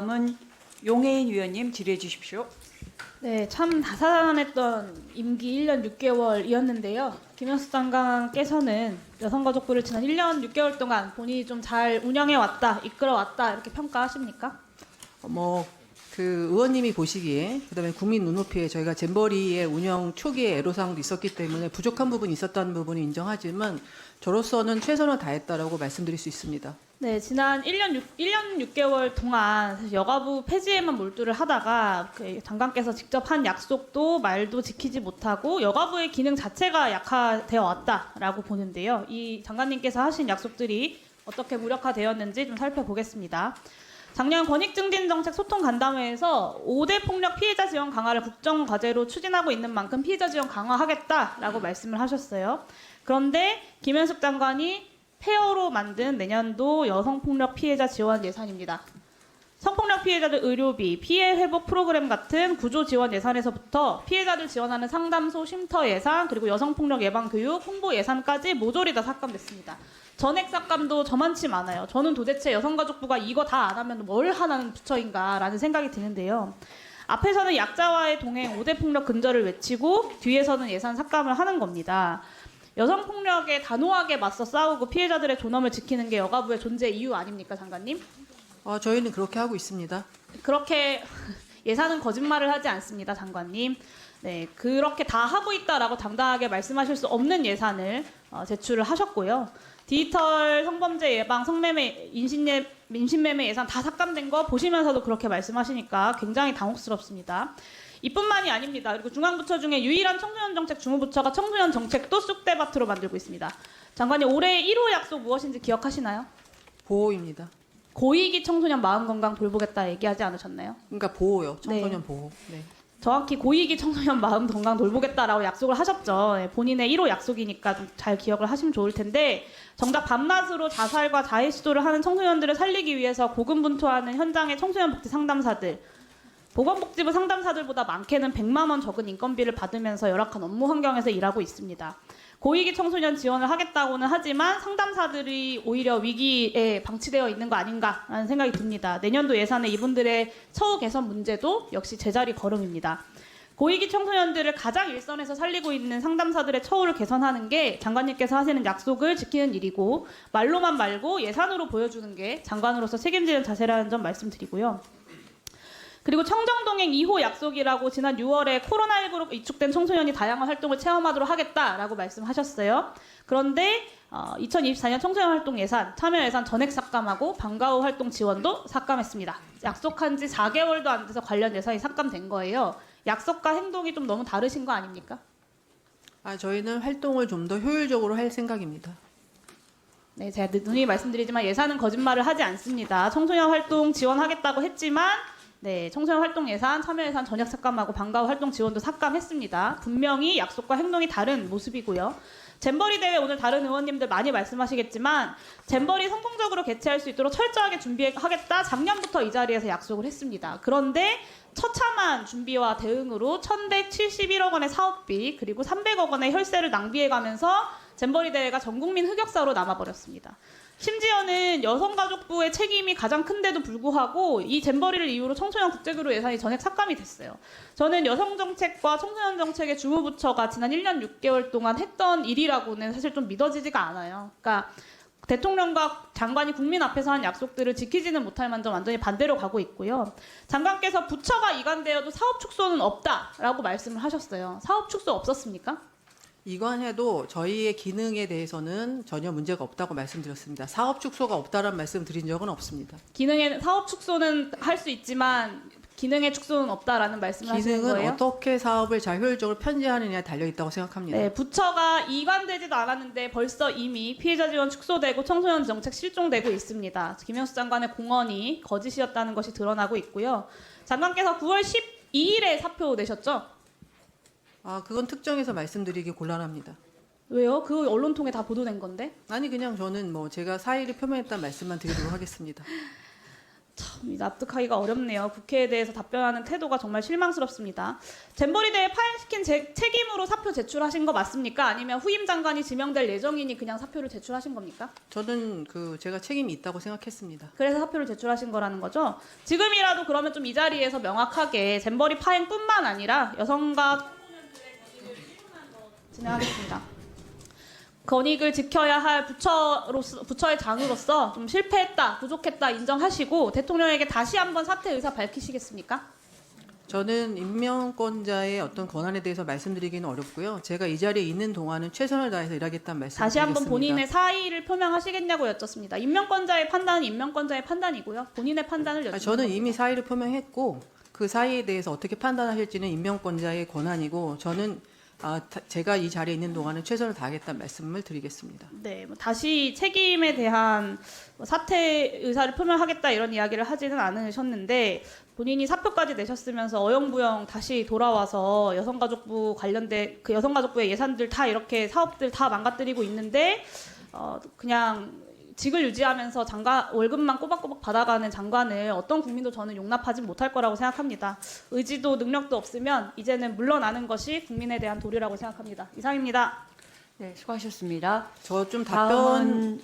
다음은 용혜인 위원님 질의해 주십시오. 네, 참 다사다난했던 임기 1년 6개월이었는데요. 김현숙 장관께서는 여성가족부를 지난 1년 6개월 동안 본인이 좀 잘 운영해왔다, 이끌어왔다 이렇게 평가하십니까? 그 의원님이 보시기에 그다음에 국민 눈높이에 저희가 잼버리의 운영 초기에 애로사항도 있었기 때문에 부족한 부분이 있었다는 부분은 인정하지만 저로서는 최선을 다했다라고 말씀드릴 수 있습니다. 네, 지난 1년 6개월 동안 사실 여가부 폐지에만 몰두를 하다가 그 장관께서 직접 한 약속도 말도 지키지 못하고 여가부의 기능 자체가 약화되어 왔다라고 보는데요. 이 장관님께서 하신 약속들이 어떻게 무력화되었는지 좀 살펴보겠습니다. 작년 권익증진정책 소통 간담회에서 5대 폭력 피해자 지원 강화를 국정과제로 추진하고 있는 만큼 피해자 지원 강화하겠다라고 말씀을 하셨어요. 그런데 김현숙 장관이 폐허로 만든 내년도 여성폭력 피해자 지원 예산입니다. 성폭력 피해자들 의료비, 피해 회복 프로그램 같은 구조 지원 예산에서부터 피해자들 지원하는 상담소 쉼터 예산, 그리고 여성폭력 예방 교육, 홍보 예산까지 모조리 다 삭감됐습니다. 전액 삭감도 저만치 많아요. 저는 도대체 여성가족부가 이거 다 안 하면 뭘 하는 부처인가라는 생각이 드는데요. 앞에서는 약자와의 동행 5대 폭력 근절을 외치고 뒤에서는 예산 삭감을 하는 겁니다. 여성폭력에 단호하게 맞서 싸우고 피해자들의 존엄을 지키는 게 여가부의 존재 이유 아닙니까, 장관님? 저희는 그렇게 하고 있습니다. 그렇게 예산은 거짓말을 하지 않습니다, 장관님. 네, 그렇게 다 하고 있다라고 당당하게 말씀하실 수 없는 예산을 제출을 하셨고요. 디지털 성범죄 예방, 성매매, 인신매매 예산 다 삭감된 거 보시면서도 그렇게 말씀하시니까 굉장히 당혹스럽습니다. 이뿐만이 아닙니다. 그리고 중앙부처 중에 유일한 청소년 정책 중후부처가 청소년 정책도 쑥대밭으로 만들고 있습니다. 장관님, 올해 1호 약속 무엇인지 기억하시나요? 보호입니다. 고위기 청소년 마음건강 돌보겠다 얘기하지 않으셨나요? 그러니까 보호요. 청소년 네. 보호. 네. 정확히 고위기 청소년 마음 건강 돌보겠다라고 약속을 하셨죠. 네, 본인의 1호 약속이니까 좀 잘 기억을 하시면 좋을 텐데 정작 밤낮으로 자살과 자해 시도를 하는 청소년들을 살리기 위해서 고군분투하는 현장의 청소년 복지 상담사들, 보건복지부 상담사들보다 많게는 100만 원 적은 인건비를 받으면서 열악한 업무 환경에서 일하고 있습니다. 고위기 청소년 지원을 하겠다고는 하지만 상담사들이 오히려 위기에 방치되어 있는 거 아닌가라는 생각이 듭니다. 내년도 예산에 이분들의 처우 개선 문제도 역시 제자리 걸음입니다. 고위기 청소년들을 가장 일선에서 살리고 있는 상담사들의 처우를 개선하는 게 장관님께서 하시는 약속을 지키는 일이고 말로만 말고 예산으로 보여주는 게 장관으로서 책임지는 자세라는 점 말씀드리고요. 그리고 청정동행 2호 약속이라고 지난 6월에 코로나19로 위축된 청소년이 다양한 활동을 체험하도록 하겠다라고 말씀하셨어요. 그런데 2024년 청소년 활동 예산, 참여 예산 전액 삭감하고 방과 후 활동 지원도 삭감했습니다. 약속한 지 4개월도 안 돼서 관련 예산이 삭감된 거예요. 약속과 행동이 좀 너무 다르신 거 아닙니까? 저희는 활동을 좀 더 효율적으로 할 생각입니다. 네, 제가 누누이 말씀드리지만 예산은 거짓말을 하지 않습니다. 청소년 활동 지원하겠다고 했지만 네, 청소년 활동 예산, 참여 예산 전액 삭감하고 방과 후 활동 지원도 삭감했습니다. 분명히 약속과 행동이 다른 모습이고요. 잼버리 대회 오늘 다른 의원님들 많이 말씀하시겠지만 잼버리 성공적으로 개최할 수 있도록 철저하게 준비하겠다 작년부터 이 자리에서 약속을 했습니다. 그런데 처참한 준비와 대응으로 1,171억 원의 사업비 그리고 300억 원의 혈세를 낭비해가면서 잼버리 대회가 전국민 흑역사로 남아버렸습니다. 심지어는 여성가족부의 책임이 가장 큰데도 불구하고 이 잼버리를 이유로 청소년 국제교류 예산이 전액 삭감이 됐어요. 저는 여성정책과 청소년정책의 주무부처가 지난 1년 6개월 동안 했던 일이라고는 사실 좀 믿어지지가 않아요. 그러니까 대통령과 장관이 국민 앞에서 한 약속들을 지키지는 못할 만큼 완전히 반대로 가고 있고요. 장관께서 부처가 이관되어도 사업 축소는 없다라고 말씀을 하셨어요. 사업 축소 없었습니까? 이관해도 저희의 기능에 대해서는 전혀 문제가 없다고 말씀드렸습니다. 사업 축소가 없다는 말씀 드린 적은 없습니다. 기능의 사업 축소는 할 수 있지만 기능의 축소는 없다라는 말씀을 하시는 거예요? 기능은 어떻게 사업을 잘 효율적으로 편제하느냐에 달려있다고 생각합니다. 네, 부처가 이관되지도 않았는데 벌써 이미 피해자 지원 축소되고 청소년 정책 실종되고 있습니다. 김현수 장관의 공언이 거짓이었다는 것이 드러나고 있고요. 장관께서 9월 12일에 사표 내셨죠? 그건 특정해서 말씀드리기 곤란합니다. 왜요? 그 언론통에 다 보도된 건데? 그냥 저는 제가 사의를 표명했다는 말씀만 드리도록 하겠습니다. 참 납득하기가 어렵네요. 국회에 대해서 답변하는 태도가 정말 실망스럽습니다. 잼버리 대회 파행시킨 책임으로 사표 제출하신 거 맞습니까? 아니면 후임 장관이 지명될 예정이니 그냥 사표를 제출하신 겁니까? 저는 제가 책임이 있다고 생각했습니다. 그래서 사표를 제출하신 거라는 거죠. 지금이라도 그러면 좀 이 자리에서 명확하게 잼버리 파행뿐만 아니라 여성과 진행하겠습니다. 권익을 지켜야 할 부처의 장으로서 좀 실패했다, 부족했다 인정하시고 대통령에게 다시 한번 사퇴 의사 밝히시겠습니까? 저는 임명권자의 어떤 권한에 대해서 말씀드리기는 어렵고요. 제가 이 자리에 있는 동안은 최선을 다해서 일하겠다는 말씀을 다시 한번 드리겠습니다. 본인의 사의를 표명하시겠냐고 여쭙습니다. 임명권자의 판단은 임명권자의 판단이고요. 본인의 판단을 여쭙는 저는 겁니다. 이미 사의를 표명했고 그 사의에 대해서 어떻게 판단하실지는 임명권자의 권한이고 저는 제가 이 자리에 있는 동안은 최선을 다하겠다는 말씀을 드리겠습니다. 네, 다시 책임에 대한 사퇴 의사를 표명하겠다 이런 이야기를 하지는 않으셨는데 본인이 사표까지 내셨으면서 어영부영 다시 돌아와서 여성가족부 관련된 그 여성가족부의 예산들 다 이렇게 사업들 다 망가뜨리고 있는데 그냥 직을 유지하면서 월급만 꼬박꼬박 받아가는 장관을 어떤 국민도 저는 용납하지 못할 거라고 생각합니다. 의지도 능력도 없으면 이제는 물러나는 것이 국민에 대한 도리라고 생각합니다. 이상입니다. 네, 수고하셨습니다. 저 좀 답변